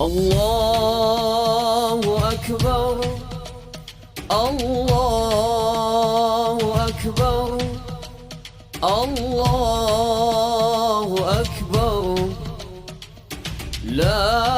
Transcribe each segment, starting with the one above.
الله أكبر الله أكبر الله أكبر لا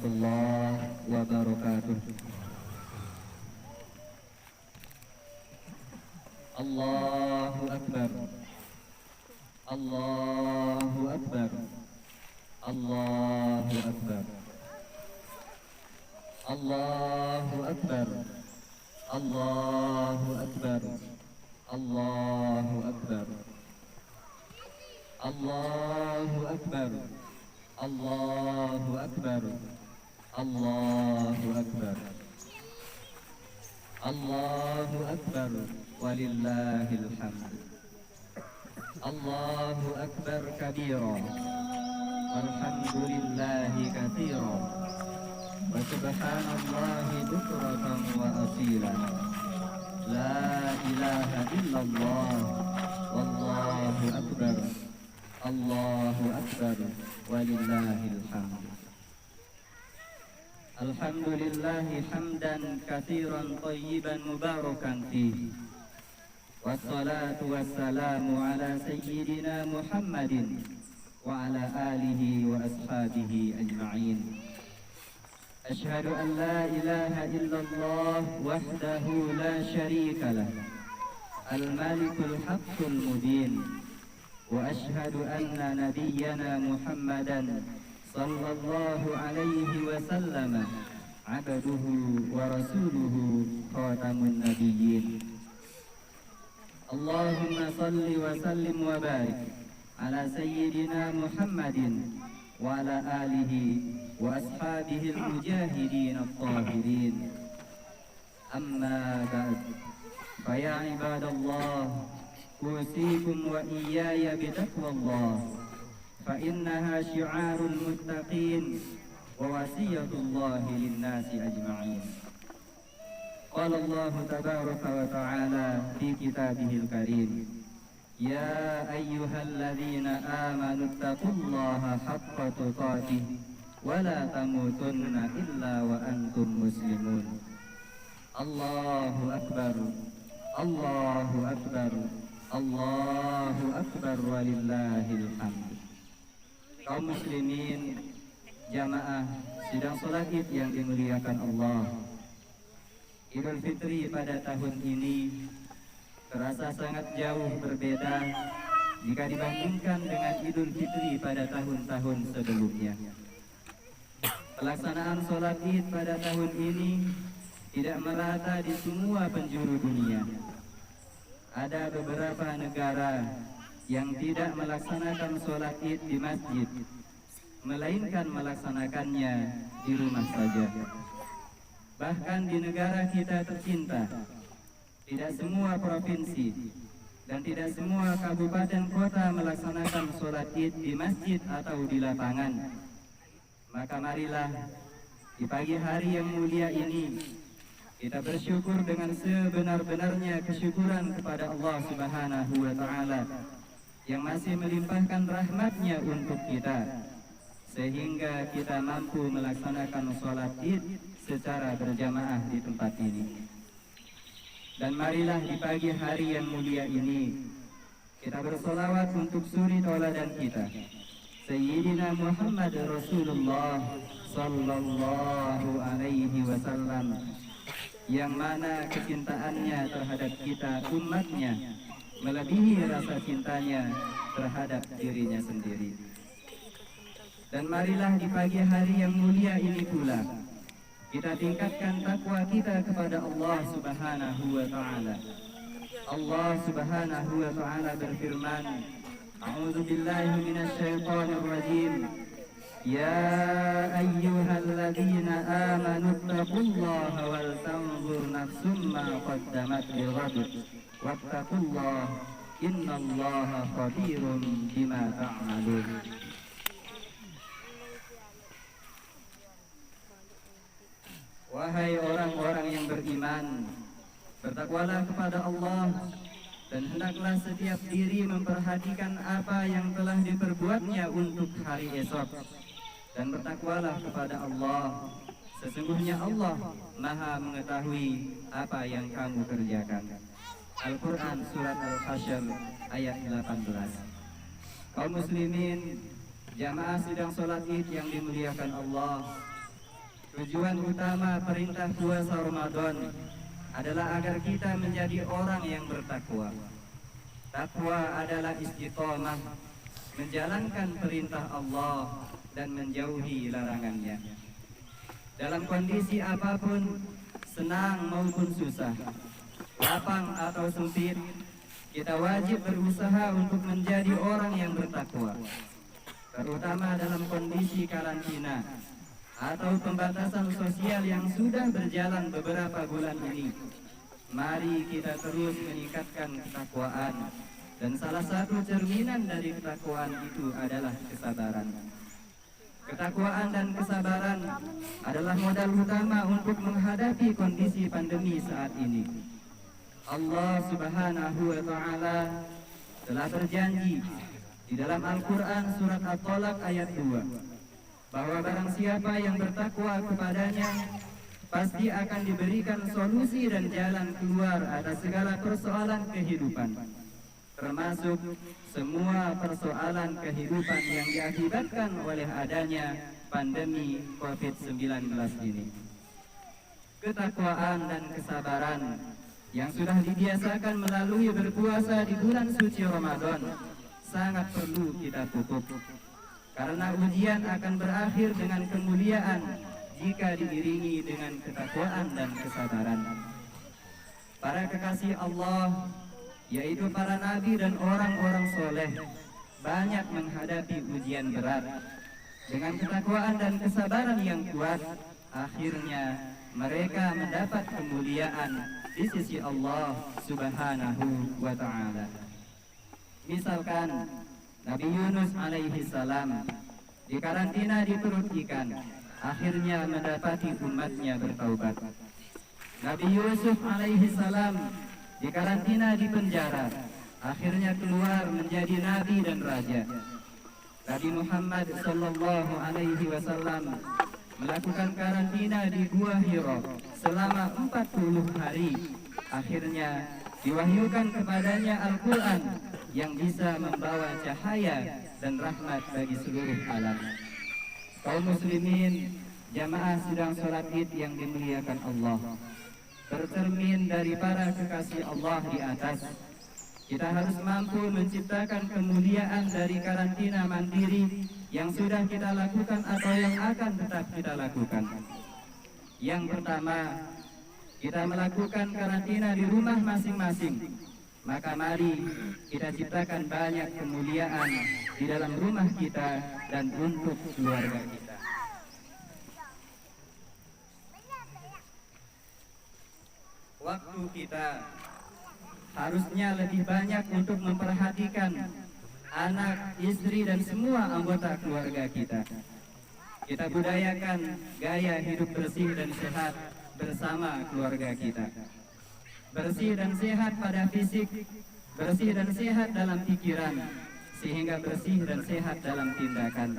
warahmatullahi wabarakatuh. Allahu Akbar. Allahu Akbar. Allahu Akbar. Allahu Akbar. Allahu Akbar. Allahu Akbar. Allahu Akbar. Allahu Akbar. Allahu Akbar. Allahu Akbar. Walillahil hamd. Allahu Akbar kabira. Walhamdulillahi katsira. Wa subhanallahi bukratan wa asila. La ilaha illallah. Wallahu akbar. Allahu akbar. Walillahil hamd. Alhamdulillahi hamdan katsiran thayyiban mubarakan fihi. Wassalatu wassalamu ala sayyidina Muhammadin wa ala alihi wa ashabihi ajma'in. Ashhadu an la ilaha illallah wahdahu la syarika lah, al-malikul haqqul mubin. Wa ashhadu anna nabiyyana Muhammadan sallallahu alaihi wasallam abduhu wa rasuluhu khatamun nabiyyin. Allahumma salli wa sallim wa barik ala sayyidina Muhammadin wa ala alihi wa ashabihi al-mujahidin at-tahirin. Amma ba'd, fa ya ibadallah, usikum wa iyaya bitaqwallah, fa innaha syi'arul muttaqin wa wasiyatullahi lin-nasi ajma'in. Qala Allah tabaraka wa ta'ala fi kitabihil karim, ya ayyuhalladzina amanu taqullaha haqqa tuqatih wa la tamutunna illa wa antum muslimun. Allahu akbar. Allahu akbar. Allahu akbar walillahil hamd. Kaum muslimin, jamaah sidang salat Id yang dimuliakan Allah, Idul Fitri pada tahun ini terasa sangat jauh berbeda jika dibandingkan dengan Idul Fitri pada tahun-tahun sebelumnya. Pelaksanaan sholat Id pada tahun ini tidak merata di semua penjuru dunia. Ada beberapa negara yang tidak melaksanakan sholat Id di masjid, melainkan melaksanakannya di rumah saja. Bahkan di negara kita tercinta, tidak semua provinsi dan tidak semua kabupaten kota melaksanakan sholat Id di masjid atau di lapangan. Maka marilah di pagi hari yang mulia ini kita bersyukur dengan sebenar-benarnya kesyukuran kepada Allah Subhanahu wa Ta'ala yang masih melimpahkan rahmatnya untuk kita, sehingga kita mampu melaksanakan sholat Id secara berjamaah di tempat ini. Dan marilah di pagi hari yang mulia ini kita bersolawat untuk suri tauladan kita, Sayyidina Muhammad Rasulullah sallallahu alaihi wasallam, yang mana kecintaannya terhadap kita umatnya melebihi rasa cintanya terhadap dirinya sendiri. Dan marilah di pagi hari yang mulia ini pula kita tingkatkan takwa kita kepada Allah Subhanahu wa Ta'ala. Allah Subhanahu wa Ta'ala berfirman, A'udzu billahi minasy syaithanir rajim. Ya ayyuhalladzina amanu taqullaha wal tanzur nafsum ma qaddamat lighad wattaqullaha innallaha khabirun bima ta'malun. Wahai orang-orang yang beriman, bertakwalah kepada Allah dan hendaklah setiap diri memperhatikan apa yang telah diperbuatnya untuk hari esok. Dan bertakwalah kepada Allah, sesungguhnya Allah Maha mengetahui apa yang kamu kerjakan. Al-Quran Surat Al-Hasyr ayat 18. Kaum muslimin, jamaah sidang sholat Id yang dimuliakan Allah, Tujuan utama perintah puasa Ramadan adalah agar kita menjadi orang yang bertakwa. Takwa adalah istiqamah, menjalankan perintah Allah dan menjauhi larangannya. Dalam kondisi apapun, senang maupun susah, lapang atau sempit, kita wajib berusaha untuk menjadi orang yang bertakwa. Terutama dalam kondisi karantina atau pembatasan sosial yang sudah berjalan beberapa bulan ini. Mari kita terus meningkatkan ketakwaan, dan salah satu cerminan dari ketakwaan itu adalah kesabaran. Ketakwaan dan kesabaran adalah modal utama untuk menghadapi kondisi pandemi saat ini. Allah Subhanahu wa Ta'ala telah berjanji di dalam Al-Quran surat At-Talaq ayat 2 bahwa barang siapa yang bertakwa kepadanya pasti akan diberikan solusi dan jalan keluar atas segala persoalan kehidupan, termasuk semua persoalan kehidupan yang diakibatkan oleh adanya pandemi COVID-19 ini. Ketakwaan dan kesabaran yang sudah dibiasakan melalui berpuasa di bulan suci Ramadan sangat perlu kita pupuk, karena ujian akan berakhir dengan kemuliaan jika diiringi dengan ketakwaan dan kesabaran. Para kekasih Allah, yaitu para nabi dan orang-orang soleh, banyak menghadapi ujian berat. Dengan ketakwaan dan kesabaran yang kuat, akhirnya mereka mendapat kemuliaan di sisi Allah Subhanahu wa Ta'ala. Misalkan Nabi Yunus alaihi salam dikarantina di perut ikan, akhirnya mendapati umatnya bertaubat. Nabi Yusuf alaihi salam dikarantina di penjara, akhirnya keluar menjadi nabi dan raja. Nabi Muhammad sallallahu alaihi wasallam melakukan karantina di Gua Hira selama 40 hari. Akhirnya diwahyukan kepadanya Al-Quran yang bisa membawa cahaya dan rahmat bagi seluruh alam. Kaum muslimin, jamaah sidang sholat Id yang dimuliakan Allah, bercermin dari para kekasih Allah di atas, kita harus mampu menciptakan kemuliaan dari karantina mandiri yang sudah kita lakukan atau yang akan tetap kita lakukan. Yang pertama, kita melakukan karantina di rumah masing-masing. Maka mari kita ciptakan banyak kemuliaan di dalam rumah kita dan untuk keluarga kita. Waktu kita harusnya lebih banyak untuk memperhatikan anak, istri, dan semua anggota keluarga kita. Kita budayakan gaya hidup bersih dan sehat bersama keluarga kita. Bersih dan sehat pada fisik, bersih dan sehat dalam pikiran, sehingga bersih dan sehat dalam tindakan.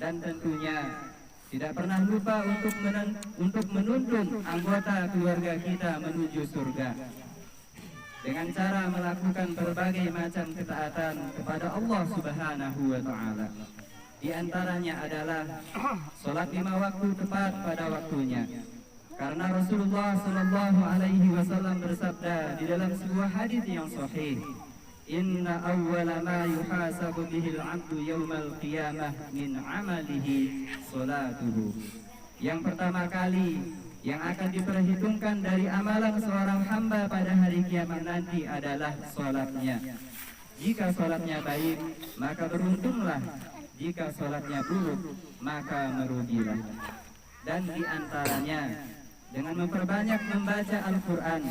Dan tentunya tidak pernah lupa untuk menuntun anggota keluarga kita menuju surga dengan cara melakukan berbagai macam ketaatan kepada Allah Subhanahu wa Ta'ala. Di antaranya adalah sholat 5 waktu tepat pada waktunya. Karena Rasulullah Sallallahu Alaihi Wasallam bersabda di dalam sebuah hadis yang sahih, Inna awwala ma yuhasabu bihil abdu yawmal qiyamah min amalihi salatuhu. Yang pertama kali yang akan diperhitungkan dari amalan seorang hamba pada hari kiamat nanti adalah salatnya. Jika salatnya baik, maka beruntunglah. Jika salatnya buruk, maka merugilah. Dan di antaranya dengan memperbanyak membaca Al-Quran,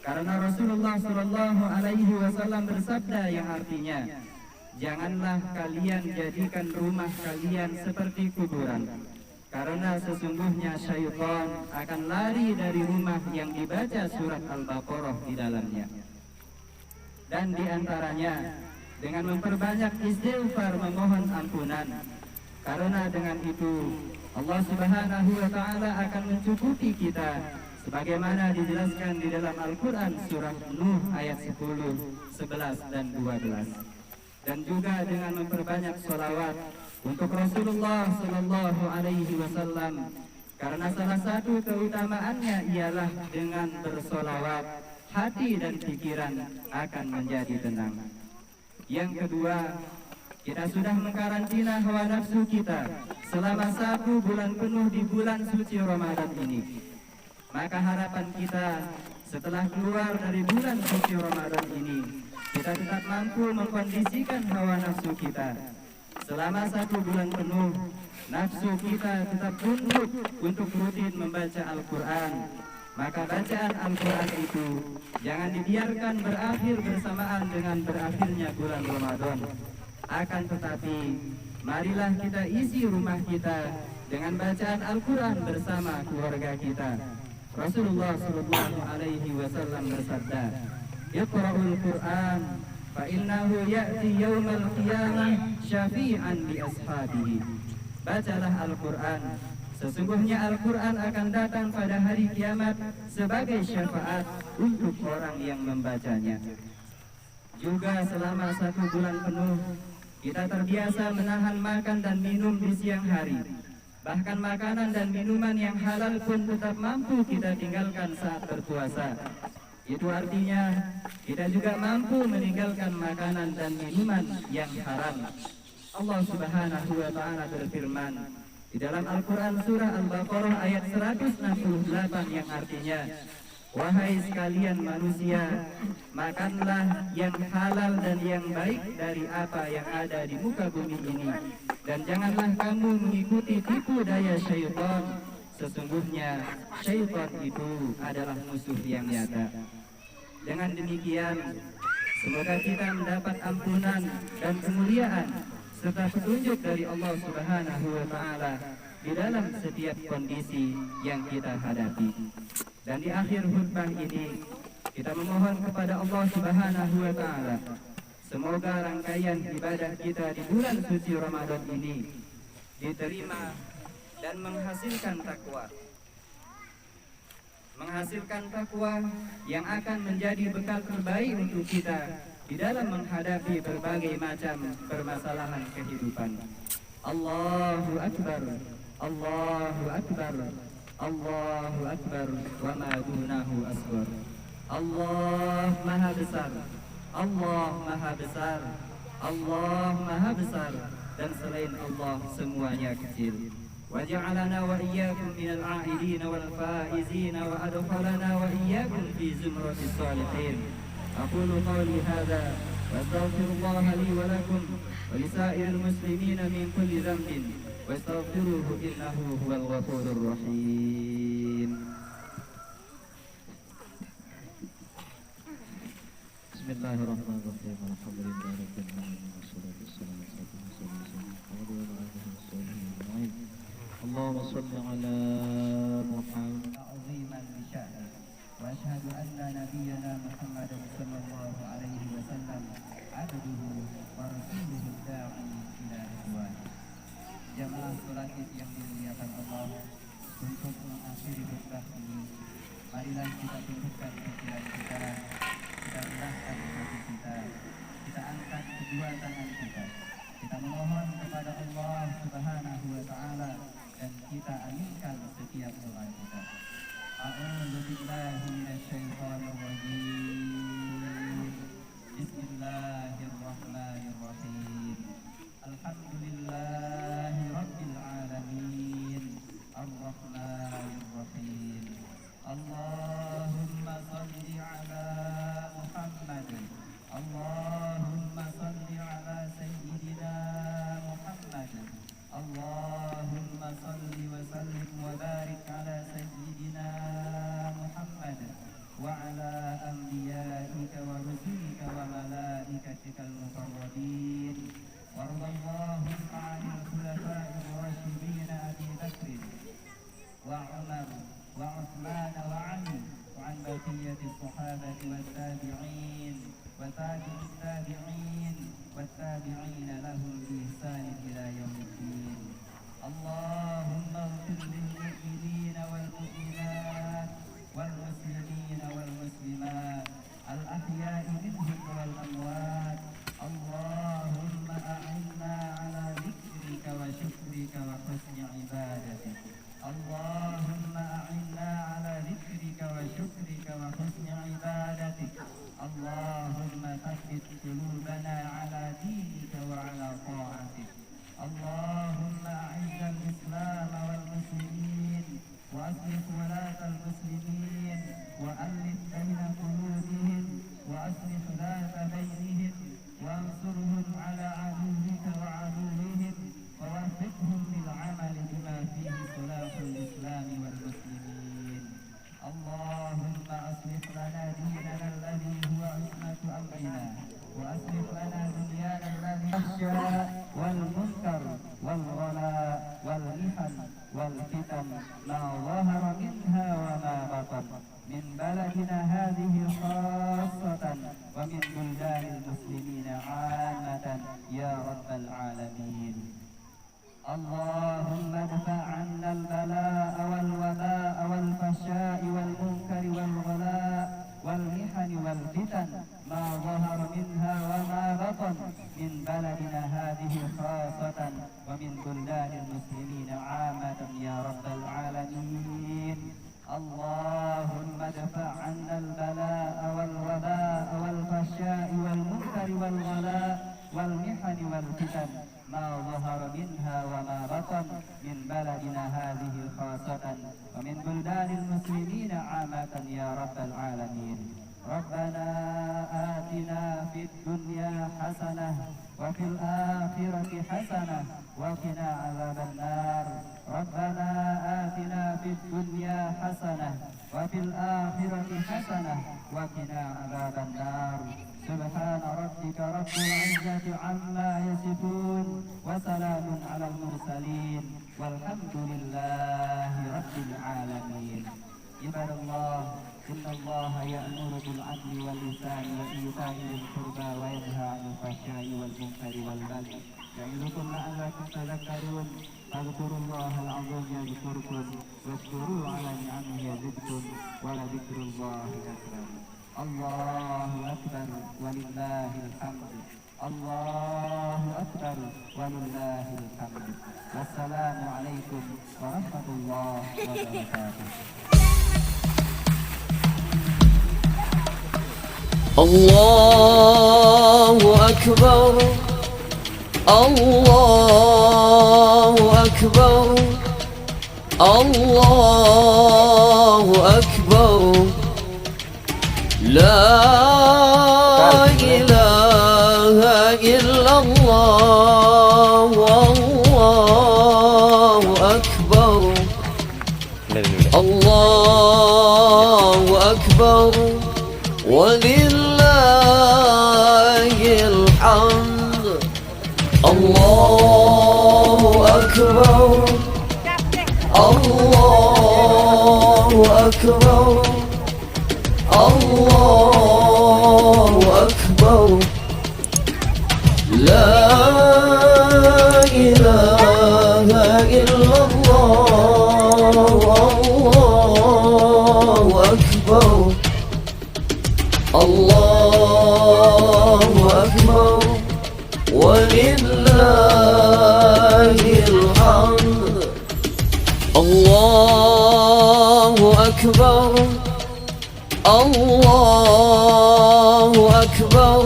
karena Rasulullah Sallallahu Alaihi Wasallam bersabda yang artinya, janganlah kalian jadikan rumah kalian seperti kuburan, karena sesungguhnya syaitan akan lari dari rumah yang dibaca surat Al-Baqarah di dalamnya. Dan di antaranya dengan memperbanyak istighfar, memohon ampunan, karena dengan itu Allah Subhanahu wa Ta'ala akan mencukupi kita sebagaimana dijelaskan di dalam Al-Quran surat Nuh ayat 10, 11, dan 12. Dan juga dengan memperbanyak sholawat untuk Rasulullah Sallallahu Alaihi Wasallam Karena salah satu keutamaannya ialah dengan bersolawat, hati dan pikiran akan menjadi tenang. Yang kedua, kita sudah mengkarantina hawa nafsu kita selama 1 bulan penuh di bulan suci Ramadan ini. Maka harapan kita setelah keluar dari bulan suci Ramadan ini, kita tetap mampu mengkondisikan hawa nafsu kita. Selama 1 bulan penuh, nafsu kita tetap tunduk untuk rutin membaca Al-Quran. Maka bacaan Al-Quran itu jangan dibiarkan berakhir bersamaan dengan berakhirnya bulan Ramadan. Akan tetapi, marilah kita isi rumah kita dengan bacaan Al-Quran bersama keluarga kita. Rasulullah sallallahu alaihi wasallam bersabda, "Iqra'ul Qur'an fa innahu ya'ti yaumal qiyamah syafi'an li ashabihi." Bacalah Al-Quran, sesungguhnya Al-Quran akan datang pada hari kiamat sebagai syafaat untuk orang yang membacanya. Juga selama 1 bulan penuh, kita terbiasa menahan makan dan minum di siang hari. Bahkan makanan dan minuman yang halal pun tetap mampu kita tinggalkan saat berpuasa. Itu artinya kita juga mampu meninggalkan makanan dan minuman yang haram. Allah Subhanahu wa ta'ala berfirman di dalam Al-Quran surah Al-Baqarah ayat 168 yang artinya, "Wahai sekalian manusia, makanlah yang halal dan yang baik dari apa yang ada di muka bumi ini, dan janganlah kamu mengikuti tipu daya syaitan. Sesungguhnya syaitan itu adalah musuh yang nyata." Dengan demikian, semoga kita mendapat ampunan dan kemuliaan serta petunjuk dari Allah Subhanahu wa ta'ala di dalam setiap kondisi yang kita hadapi. Dan di akhir khutbah ini, kita memohon kepada Allah Subhanahu wa ta'ala, semoga rangkaian ibadah kita di bulan suci Ramadan ini diterima dan menghasilkan takwa. Menghasilkan takwa yang akan menjadi bekal terbaik untuk kita di dalam menghadapi berbagai macam permasalahan kehidupan. Allahu Akbar, Allahu Akbar, Allahu Akbar, wa ma dunahu asghar. Allah Maha Besar, Allah Maha Besar, Allah Maha Besar, dan selain Allah semuanya kecil. وجعلنا وإياكم من العائدين والفائزين وأدخلنا وإياكم في زمرة الصالحين. أقول قولي هذا وأستغفر الله لي ولكم ولسائر المسلمين من كل ذنب واستغفروه إنه هو الغفور الرحيم. بسم الله الرحمن الرحيم. الحمد لله رب العالمين والصلاة والسلام على رسول الله. اللهم صل على محمد عظيما بشأنه وأشهد أن نبينا محمد صلى الله عليه وسلم عبده ورسوله الداعي إلى رضوانه. Jamaah sholat Id yang dimuliakan Allah, untuk mengakhiri khutbah ini, marilah kita tundukkan pikiran kita rendahkan hati kita angkat kedua tangan kita memohon kepada Allah Subhanahu wa ta'ala, dan kita aminkan setiap doa kita. A'udzu billahi minasyaitonir rajim. Bismillahirrahmanirrahim. Alhamdulillahi rabbil alamin. Ar-Rahmanir Rahim. Allahumma shalli ala Muhammad. Allahumma shalli ala sayyidina Muhammad. Allahumma salli wa sallim wa barik ala sayyidina Muhammad wa ala anbiya'ika wa rusulika wa malaikatika al-muqarrabin. Warḍallahu 'anil khulafa'ir rasyidin Abi Bakr wa Umar wa Utsman wa 'Ali wa 'an baqiyati as-sahabati wat-tabi'in wa tabi'it tabi'in wat-tabi'in lahum bi ihsan ila yaumiddin. Allahumma ighfir lil mu'minina wal mu'minat wal muslimina wal muslimat al ahya'i minhum wal amwat. Allahumma a'inna ala dzikrika wa syukrika wa husni ibadatik. Allah والمنكر والغلاء والمحن والفتن ما ظهر منها وما بطن من بلدنا هذه خاصة ومن بلدان المسلمين عامة يا رب العالمين. اللهم ادفع عنا البلاء والوباء والفحشاء والمنكر والغلاء والمحن والفتن ما ظهر منها وما بطن من بلدنا هذه خاصة ومن بلدان المسلمين عامة يا رب العالمين. اللهم ادفع عنا البلاء والوباء والفحشاء والمنكر والغلاء والمحن والفتن ما ظهر منها وما بطن من بلدنا هذه خاصة ومن بلدان المسلمين عامة يا رب العالمين. ربنا آتنا في الدنيا حسنة وفي الآخرة حسنة وقنا عذاب النار. ربنا آتنا في الدنيا حسنة وفي الآخرة حسنة وقنا عذاب النار. سبحان ربك رب العزة عما يصفون وسلام على المرسلين والحمد لله رب العالمين. عباد الله إن الله يأمر بالعدل والإحسان وإيتاء ذي القربى وينهى عن الفحشاء والمنكر والبغي يعظكم لعلكم تذكرون. فاذكروا الله العظيم يذكركم واشكروه على نعمه يزدكم ولذكر الله أكبر. الله أكبر ولله الحمد. الله أكبر ولله الحمد. والسلام عليكم ورحمة الله وبركاته. الله أكبر الله أكبر الله أكبر لا إله إلا الله والله أكبر الله أكبر ولله الحمد. الله أكبر الله أكبر الله أكبر لا إله إلا الله والله أكبر. الله أكبر ولله الحمد. الله أكبر الله أكبر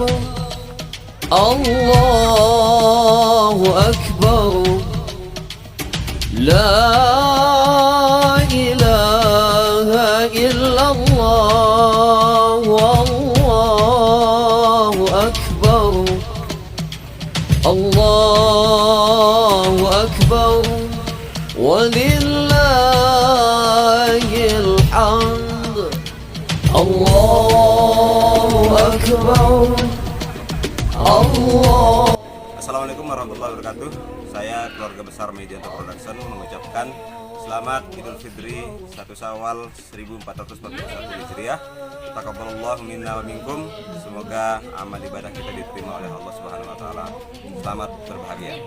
الله أكبر لا إله إلا الله والله أكبر. الله أكبر ولله الحمد. الله أكبر الله. Assalamualaikum warahmatullahi wabarakatuh. Saya keluarga besar Medianto Production mengucapkan selamat Idul Fitri 1 Syawal 1441 Hijriah. Taqabbalallahu minna wa minkum. Semoga amal ibadah kita diterima oleh Allah Subhanahu wa taala. Selamat berbahagia.